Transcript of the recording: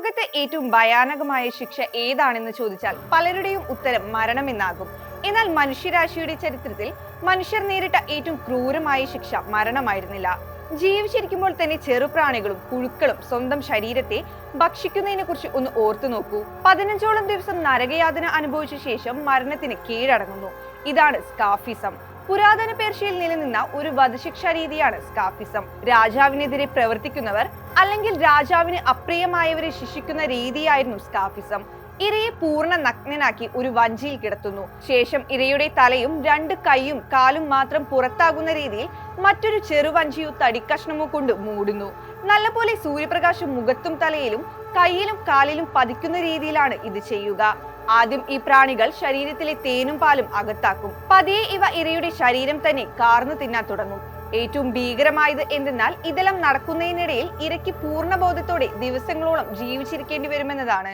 ലോകത്തെ ഏറ്റവും ഭയാനകമായ ശിക്ഷ ഏതാണെന്ന് ചോദിച്ചാൽ പലരുടെയും ഉത്തരം മരണമെന്നാകും. എന്നാൽ മനുഷ്യരാശിയുടെ ചരിത്രത്തിൽ മനുഷ്യർ നേരിട്ട ഏറ്റവും ക്രൂരമായ ശിക്ഷ മരണമായിരുന്നില്ല. ജീവിച്ചിരിക്കുമ്പോൾ തന്നെ ചെറുപ്രാണികളും പുഴുക്കളും സ്വന്തം ശരീരത്തെ ഭക്ഷിക്കുന്നതിനെ കുറിച്ച് ഒന്ന് ഓർത്തു നോക്കൂ. 15ഓളം ദിവസം നരകയാതന അനുഭവിച്ച ശേഷം മരണത്തിന് കീഴടങ്ങുന്നു. ഇതാണ് സ്കാഫിസം. പുരാതന പേർഷ്യയിൽ നിലനിന്ന ഒരു വധശിക്ഷാ രീതിയാണ് സ്കാഫിസം. രാജാവിനെതിരെ പ്രവർത്തിക്കുന്നവർ അല്ലെങ്കിൽ രാജാവിന് അപ്രിയമായവരെ ശിക്ഷിക്കുന്ന രീതിയായിരുന്നു സ്കാഫിസം. ഇരയെ പൂർണ്ണ നഗ്നനാക്കി ഒരു വഞ്ചിയിൽ കിടത്തുന്നു. ശേഷം ഇരയുടെ തലയും 2 കൈയും കാലും മാത്രം പുറത്താകുന്ന രീതിയിൽ മറ്റൊരു ചെറുവഞ്ചിയോ തടിക്കഷ്ണമോ കൊണ്ട് മൂടുന്നു. നല്ലപോലെ സൂര്യപ്രകാശം മുഖത്തും തലയിലും കൈയിലും കാലിലും പതിക്കുന്ന രീതിയിലാണ് ഇത് ചെയ്യുക. ആദ്യം ഈ പ്രാണികൾ ശരീരത്തിലെ തേനും പാലും അകത്താക്കും. പതിയെ ഇവ ഇരയുടെ ശരീരം തന്നെ കാർന്നു തിന്നാൻ തുടങ്ങും. ഏറ്റവും ഭീകരമായത് എന്തെന്നാൽ ഇതെല്ലാം നടക്കുന്നതിനിടയിൽ ഇരയ്ക്ക് പൂർണ്ണബോധത്തോടെ ദിവസങ്ങളോളം ജീവിച്ചിരിക്കേണ്ടി വരുമെന്നതാണ്.